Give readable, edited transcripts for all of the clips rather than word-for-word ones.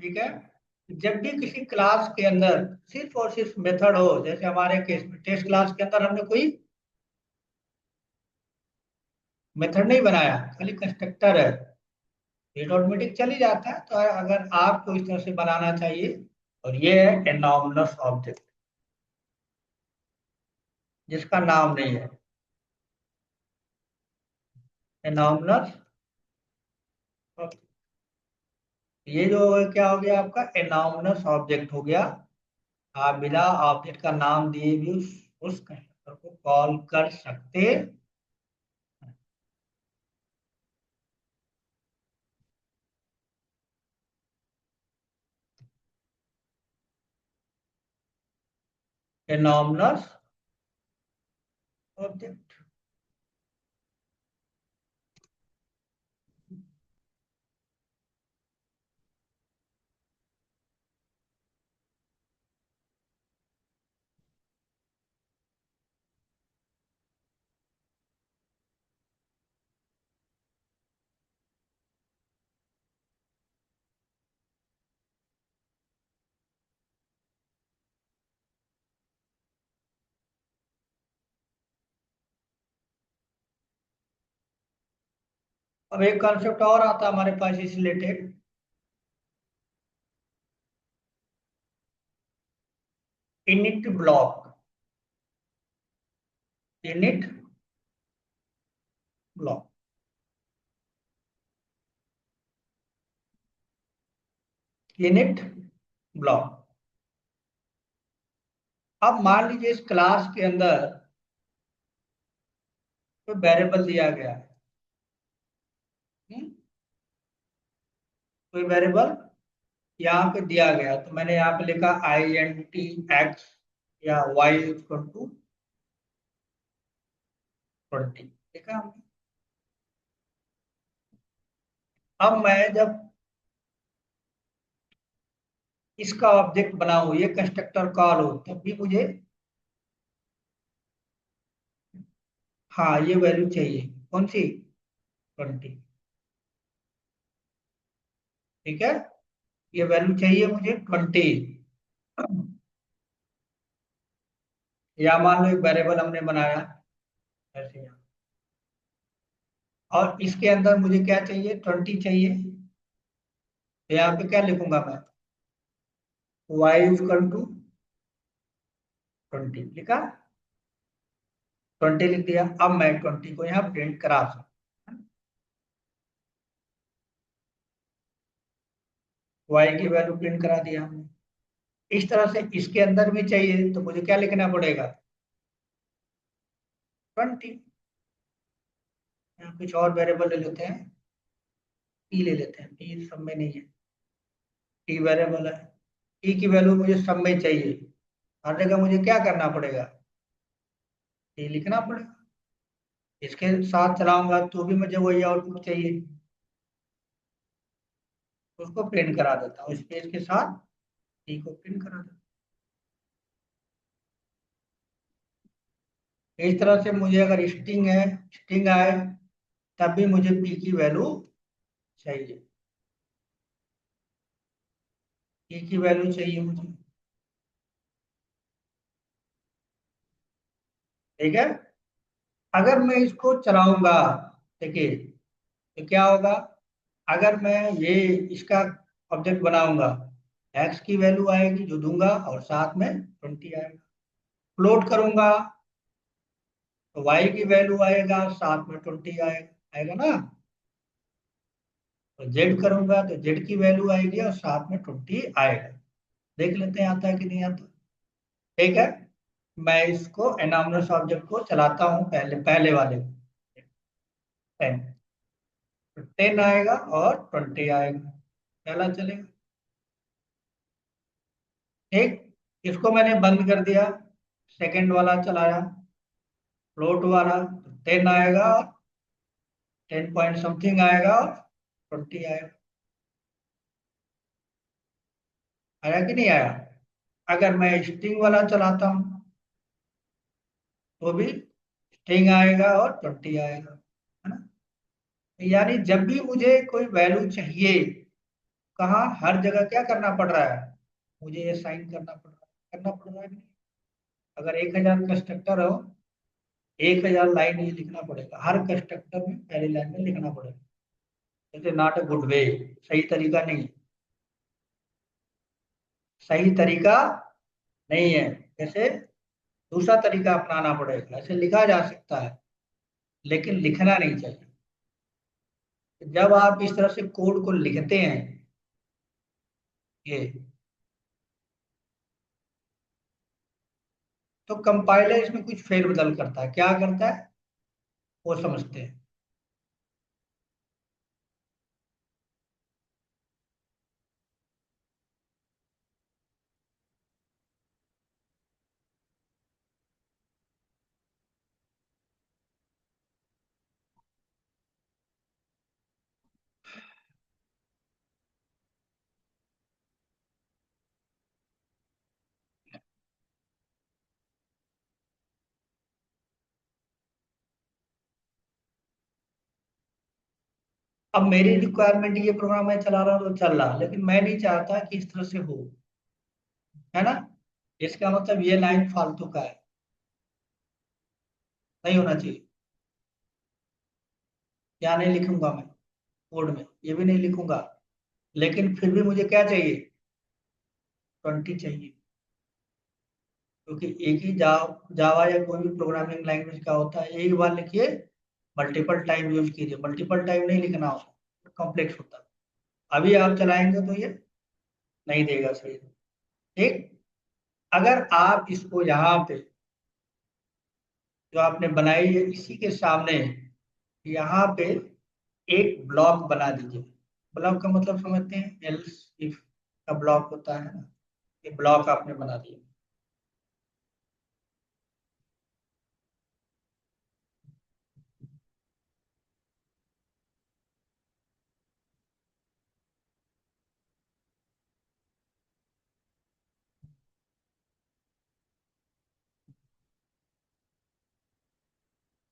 ठीक है। जब भी किसी क्लास के अंदर सिर्फ और सिर्फ मेथड हो, जैसे हमारे केस में टेस्ट क्लास के अंदर हमने कोई मेथड नहीं बनाया, खाली कंस्ट्रक्टर है, ये ऑटोमेटिक चल ही जाता है। तो अगर आपको इस तरह से बनाना चाहिए, और ये है एनॉमनस ऑब्जेक्ट जिसका नाम नहीं है, एनॉमनस। ये जो क्या हो गया आपका, एनॉमनस ऑब्जेक्ट हो गया। आप बिना ऑब्जेक्ट का नाम दिए भी उस कंस्ट्रक्टर को कॉल कर सकते हैं। एनॉमनस ऑब्जेक्ट। अब एक कॉन्सेप्ट और आता है हमारे पास इस related, init block. Init block. Init block. अब मान लीजिए इस क्लास के अंदर कोई वेरिएबल दिया गया है। हम्म? कोई वेरिएबल यहाँ पे दिया गया, तो मैंने यहाँ पे लिखा INT x या y = 20 लिखा हमने। अब मैं जब इसका ऑब्जेक्ट बनाऊं, ये कंस्ट्रक्टर कॉल हो, तब भी मुझे हाँ ये वैल्यू चाहिए, कौन सी, 20। ठीक है, ये वैल्यू चाहिए मुझे 20। या मान लो एक वेरिएबल हमने बनाया ऐसे यहाँ, और इसके अंदर मुझे क्या चाहिए, 20 चाहिए। तो यहाँ पे क्या लिखूंगा मैं, y = 20 लिखा, 20 लिख दिया। अब मैं 20 को यहाँ प्रिंट करा सकता हूँ। y की वैल्यू प्रिंट करा दिया हमने। इस तरह से इसके अंदर भी चाहिए, तो मुझे क्या लिखना पड़ेगा, 20। यहाँ कुछ और वेरिएबल ले लेते हैं, p ले लेते हैं, p सब में नहीं है, t वेरिएबल है। t की वैल्यू मुझे सब में चाहिए, हर जगह मुझे क्या करना पड़ेगा, t लिखना पड़ेगा। इसके साथ चलाऊंगा तो भी मुझे वही आउटपुट चाहिए, उसको प्रिंट करा देता हूँ स्पेस के साथ, t को प्रिंट करा देता हूँ। इस तरह से मुझे अगर स्ट्रिंग आए, तब भी मुझे p की वैल्यू चाहिए, p की वैल्यू चाहिए मुझे। ठीक है। अगर मैं इसको चलाऊंगा, देखिए तो क्या होगा, अगर मैं ये इसका ऑब्जेक्ट बनाऊंगा, x की वैल्यू आएगी जो दूंगा, और साथ में 20 आएगा। फ्लोट करूंगा तो y की वैल्यू आएगा, साथ में 20 आएगा, आएगा ना। तो z करूंगा तो z की वैल्यू आएगी और साथ में 20 आएगा। देख लेते हैं आता है कि नहीं आता। ठीक है, मैं इसको एनॉमनस ऑब्जेक्ट को चलाता हूँ, पहले पहले वाले को, 10। तो 10 आएगा और 20 आएगा, पहला चलेगा। ठीक, इसको मैंने बंद कर दिया, सेकंड वाला चलाया, फ्लोट वाला, तो 10 आएगा, 10 पॉइंट समथिंग आएगा और 20 आएगा। आया कि नहीं आया। अगर मैं स्ट्रिंग वाला चलाता हूँ तो भी स्ट्रिंग आएगा और 20 आएगा, है ना। यानी जब भी मुझे कोई वैल्यू चाहिए कहाँ हर जगह क्या करना पड़ रहा है, मुझे ये साइन करना पड़ रहा है कि नहीं? अगर 1,000 कंस्ट्रक्टर हो, 1,000 लाइन ये लिखना पड़ेगा, हर कंस्ट्रक्टर में पहली लाइन में लिखना पड़ेगा। जैसे नॉट अ गुड वे, सही तरीका नहीं है, सही तरीका नहीं है। जैसे दूसरा तरीका अपनाना पड़ेगा, ऐसे लिखा जा सकता है लेकिन लिखना नहीं चाहिए। जब आप इस तरह से कोड को लिखते हैं, ये तो कंपाइलर इसमें कुछ फेरबदल करता है, क्या करता है वो समझते हैं। अब मेरी रिक्वायरमेंट ये प्रोग्राम मैं चला रहा हूँ तो चल रहा, लेकिन मैं नहीं चाहता कि इस तरह से हो, है ना। इसका मतलब ये लाइन फालतू का है, नहीं होना चाहिए। क्या नहीं लिखूंगा मैं कोड में, ये भी नहीं लिखूंगा, लेकिन फिर भी मुझे क्या चाहिए, 20 चाहिए। क्योंकि एक ही जावा या कोई भी प्रोग्रामिंग लैंग्वेज का होता है, एक बार लिखिए, मल्टीपल टाइम यूज कीजिए, मल्टीपल टाइम नहीं लिखना उसको, कॉम्प्लेक्स होता है। अभी आप चलाएंगे तो ये नहीं देगा सही। ठीक। अगर आप इसको यहाँ पे जो आपने बनाई है इसी के सामने यहाँ पे एक ब्लॉक बना दीजिए। ब्लॉक का मतलब समझते हैं, एल्स इफ का ब्लॉक होता है ना, ये ब्लॉक आपने बना दिया।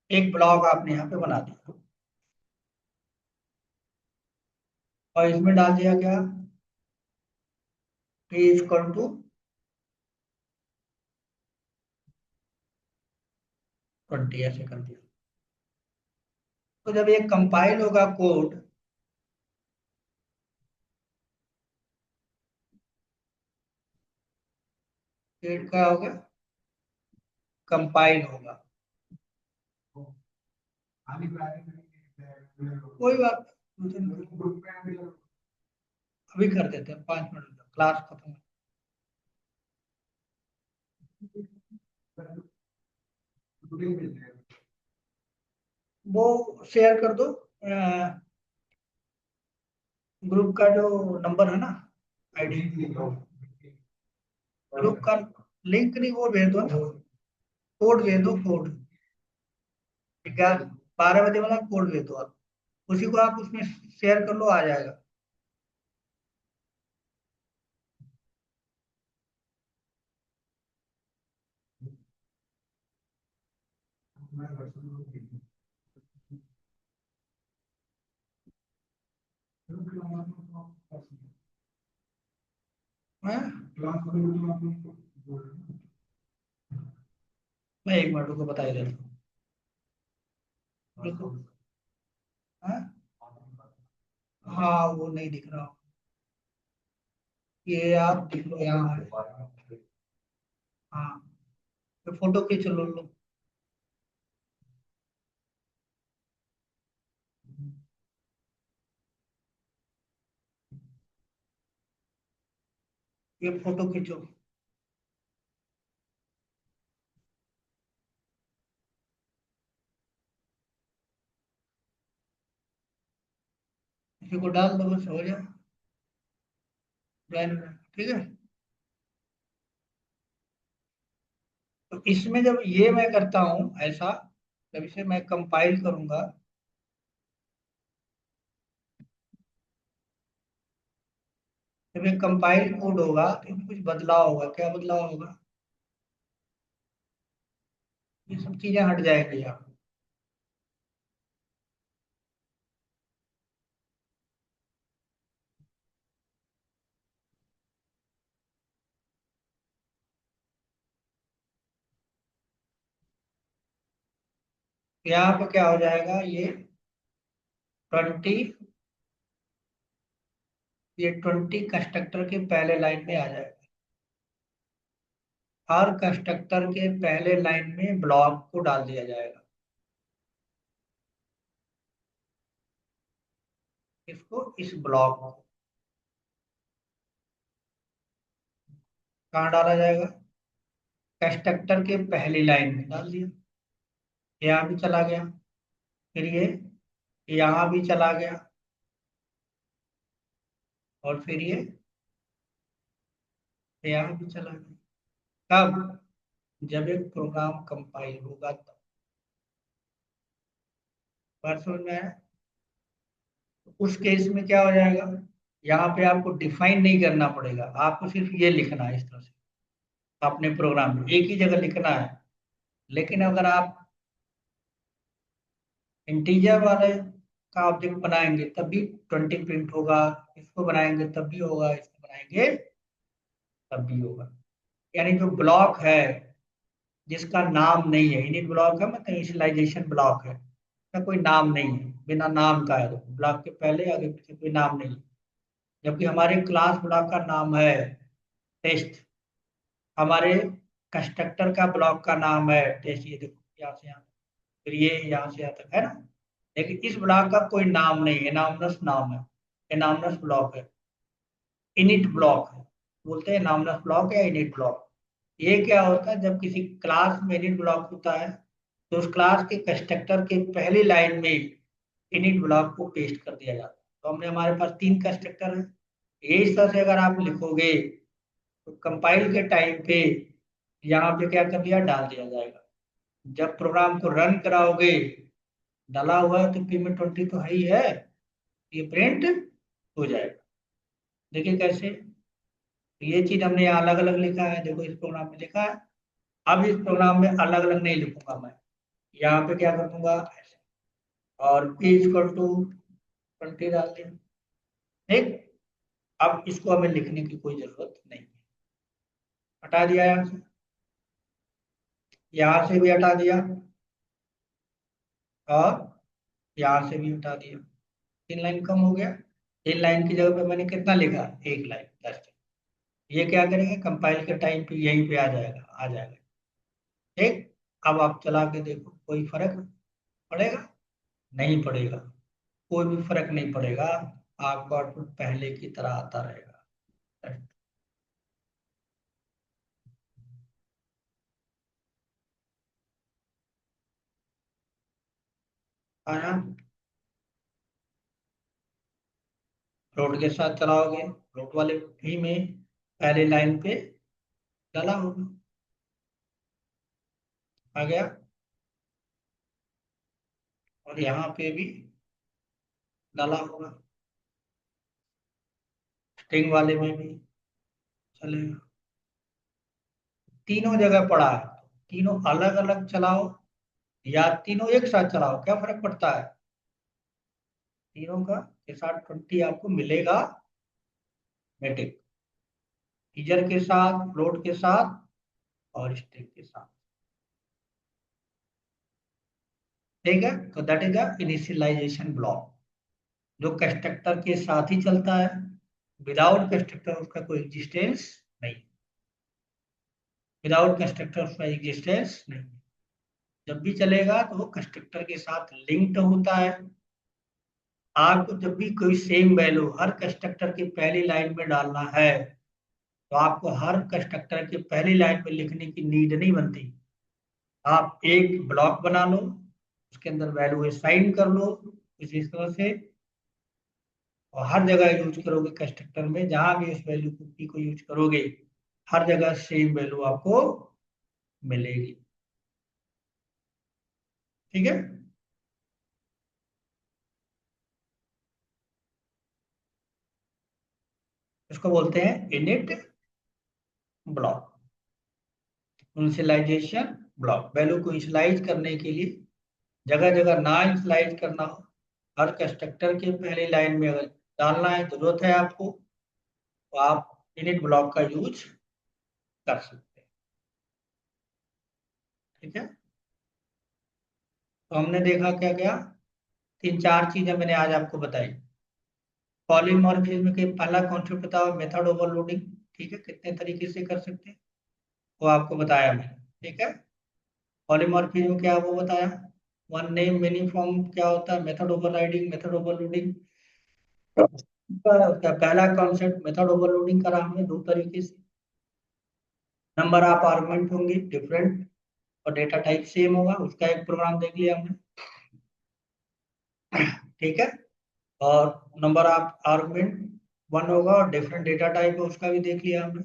एक ब्लॉक आपने यहाँ पे बना दिया और इसमें डाल दिया क्या, इज इक्वल टू 20, ऐसे कर दिया। तो जब ये कंपाइल होगा कोड, फिर क्या होगा, कंपाइल होगा। कोई बात नहीं, अभी कर देते हैं, 5 मिनट क्लास खत्म। वो शेयर कर दो, ग्रुप का जो नंबर है ना, आईडी, ग्रुप का लिंक नहीं, वो भेज दो ना, कोड भेज दो, कोड। ठीक है, 12 बजे वाला कोड भेज दो आप, उसी को आप उसमें शेयर कर लो, आ जाएगा। हैं? मैं 1 मिनट को बता ही देता हूँ। रुको। हैं? हाँ वो नहीं दिख रहा, ये आप देख लो यहाँ है। हाँ, तो फोटो खींच लो। ये फोटो खींचो। इसी को डाल दो, बस हो जाए प्लान में। ठीक है। तो इसमें जब ये मैं करता हूँ ऐसा, जब इसे मैं कंपाइल करूंगा, जब ये कंपाइल कोड होगा तो इसमें कुछ बदलाव होगा, क्या बदलाव होगा, ये सब चीजें हट जाएंगी यहाँ। यहाँ पे क्या हो जाएगा, ये 20, ये 20 कंस्ट्रक्टर के पहले लाइन में आ जाएगा। हर कंस्ट्रक्टर के पहले लाइन में ब्लॉक को डाल दिया जाएगा। इसको, इस ब्लॉक को कहाँ डाला जाएगा, कंस्ट्रक्टर के पहली लाइन में डाल दिया। यहाँ भी चला गया, फिर ये यहाँ भी चला गया, और फिर ये यहाँ भी चला गया। कब, जब एक प्रोग्राम कंपाइल होगा तब। बात समझ में आया। उस केस में क्या हो जाएगा, यहाँ पे आपको डिफाइन नहीं करना पड़ेगा, आपको सिर्फ ये लिखना है इस तरह से अपने प्रोग्राम में, एक ही जगह लिखना है। लेकिन अगर आप इंटीजर वाले का ऑब्जेक्ट बनाएंगे तब भी 20 प्रिंट होगा, इसको बनाएंगे तब भी होगा, इसको बनाएंगे तब भी होगा। यानी जो ब्लॉक है जिसका नाम नहीं है, इनिट ब्लॉक है मतलब इनिशियलाइजेशन ब्लॉक है, इसका कोई नाम नहीं है, बिना नाम का है, तो ब्लॉक के पहले आगे पीछे कोई नाम नहीं है। जबकि हमारे क्लास ब्लॉक का नाम है टेस्ट, हमारे कंस्ट्रक्टर का ब्लॉक का नाम है टेस्ट, ये देखो यहाँ से यहाँ, फिर ये यहाँ से यहाँ तक है ना। लेकिन इस ब्लॉक का कोई नाम नहीं है, नामलेस नाम है, ये नामलेस ब्लॉक है, इनिट ब्लॉक है, बोलते हैं नामलेस ब्लॉक या इनिट ब्लॉक। ये क्या होता है, जब किसी क्लास में इनिट ब्लॉक होता है तो उस क्लास के कंस्ट्रक्टर के पहली लाइन में इनिट ब्लॉक को पेस्ट कर दिया जाता है। तो हमने, हमारे पास 3 कंस्ट्रक्टर है, ये इस तरह से अगर आप लिखोगे तो कंपाइल के टाइम पे यहाँ पे क्या कर दिया, डाल दिया जाएगा। जब प्रोग्राम को रन कराओगे, डाला हुआ है तो पी में 20 तो है ही है, ये प्रिंट हो जाएगा। देखिए कैसे, ये चीज हमने यहाँ अलग अलग लिखा है, देखो इस प्रोग्राम में लिखा है। अब इस प्रोग्राम में अलग अलग नहीं लिखूंगा मैं, यहाँ पे क्या कर दूंगा ऐसे, और p इक्वल टू 20 डाल दिया। ठीक, अब इसको हमें लिखने की कोई जरूरत नहीं है, हटा दिया यहाँ से भी हटा दिया, और यहाँ से भी हटा दिया। 3 लाइन कम हो गया। 3 लाइन की जगह पे मैंने कितना लिखा, 1 लाइन बस। ये क्या करेंगे, कंपाइल के टाइम पे यहीं पे आ जाएगा, आ जाएगा। ठीक, अब आप चला के देखो, कोई फर्क पड़ेगा, नहीं पड़ेगा, कोई भी फर्क नहीं पड़ेगा, आपका आउटपुट पहले की तरह आता रहेगा। आया, फ्लोट के साथ चलाओगे, फ्लोट वाले भी में पहले लाइन पे डाला होगा, आ गया, और यहाँ पे भी डाला होगा, स्ट्रिंग वाले में भी चलेगा। तीनों जगह पड़ा है, तीनों अलग अलग चलाओ या तीनों एक साथ चलाओ, क्या फर्क पड़ता है, तीनों का के साथ 20 आपको मिलेगा मेटिक, टीजर के साथ, फ्लोट के साथ, और स्ट्रिंग के साथ। ठीक है, तो that is the initialization block, जो कंस्ट्रक्टर के साथ ही चलता है, विदाउट कंस्ट्रक्टर उसका कोई एग्जिस्टेंस नहीं, विदाउट कंस्ट्रक्टर उसका एग्जिस्टेंस नहीं। जब भी चलेगा तो वो कंस्ट्रक्टर के साथ लिंक्ड होता है। आपको जब भी कोई सेम वैल्यू हर कंस्ट्रक्टर की पहली लाइन में डालना है तो आपको हर कंस्ट्रक्टर की पहली लाइन में लिखने की नीड नहीं बनती। आप एक ब्लॉक बना लो, उसके अंदर वैल्यू असाइन कर लो कुछ इस तरह से, और हर जगह यूज करोगे कंस्ट्रक्टर में, जहां भी इस वैल्यू को p को यूज करोगे हर जगह सेम वैल्यू आपको मिलेगी। ठीक है, इसको बोलते हैं init block, initialization block. Value को इनिशियलाइज करने के लिए जगह जगह ना इनिशियलाइज करना हो, हर कंस्ट्रक्टर के पहले लाइन में अगर डालना है जरूरत है आपको, तो आप इनिट ब्लॉक का यूज कर सकते हैं। ठीक है, तो हमने देखा क्या क्या, तीन चार चीजें मैंने आज आपको बताई। पॉलीमॉर्फिज्म के पहला कॉन्सेप्ट बताओ, मेथड ओवरलोडिंग। ठीक है, कितने तरीके से कर सकते हैं वो आपको बताया मैंने। ठीक है, पॉलीमॉर्फिज्म क्या है वो बताया। वन नेम मेनी फॉर्म क्या होता है, मेथड ओवरराइडिंग, मेथड ओवरलोडिंग। पहला कॉन्सेप्ट मेथड ओवरलोडिंग करा हमने दो तरीके से। नंबर ऑफ आर्गुमेंट होंगे डिफरेंट, और डेटा टाइप सेम होगा, उसका एक प्रोग्राम देख लिया हमने। ठीक है, और नंबर ऑफ आर्गुमेंट वन होगा और डिफरेंट डेटा टाइप है, उसका भी देख लिया हमने।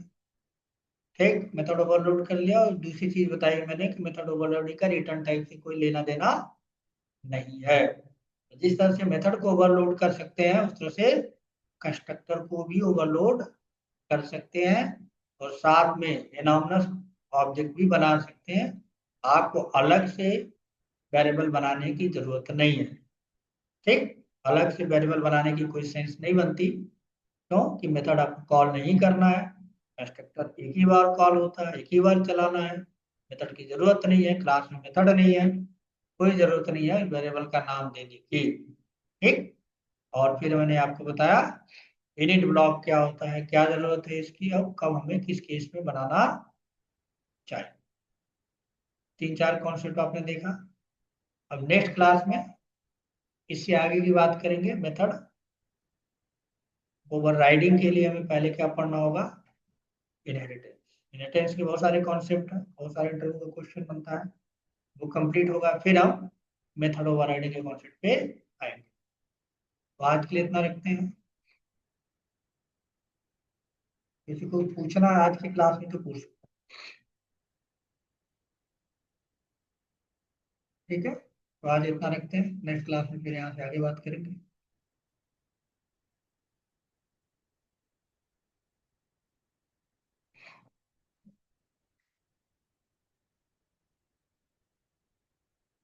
ठीक, मेथड ओवरलोड कर लिया। और दूसरी चीज बताई मैंने कि मेथड ओवरलोडिंग का रिटर्न टाइप से कोई लेना देना नहीं है। जिस तरह से मेथड को ओवरलोड कर सकते हैं, उस तरह से कंस्ट्रक्टर को भी ओवरलोड कर सकते हैं, और साथ में एनॉमनस ऑब्जेक्ट भी बना सकते हैं। आपको अलग से वेरिएबल बनाने की जरूरत नहीं है। ठीक, अलग से वेरिएबल बनाने की कोई सेंस नहीं बनती, क्योंकि मेथड आपको कॉल नहीं करना है। कंस्ट्रक्टर एक ही बार कॉल होता है, एक ही बार चलाना है। मेथड की जरूरत नहीं है, क्लास में मेथड नहीं है, कोई जरूरत नहीं है वेरिएबल का नाम देने की। ठीक, और फिर मैंने आपको बताया इनिट ब्लॉक क्या होता है, क्या जरूरत है इसकी, अब कब हमें किस केस में बनाना चाहिए। तीन चार कॉन्सेप्ट आपने देखा। अब नेक्स्ट क्लास में इससे आगे की बात करेंगे, मेथड ओवरराइडिंग के लिए हमें पहले क्या पढ़ना होगा, इनहेरिटेंस। इनहेरिटेंस के बहुत सारे कॉन्सेप्ट हैं, बहुत सारे इंटरव्यू का क्वेश्चन बनता है। वो कंप्लीट होगा फिर हम मेथड ओवरराइडिंग के कॉन्सेप्ट पे आएंगे। तो आज के लिए इतना रखते हैं। किसी को पूछना है आज की क्लास में तो पूछ। ठीक है, तो आज इतना रखते हैं, नेक्स्ट क्लास में फिर यहाँ से आगे बात करेंगे।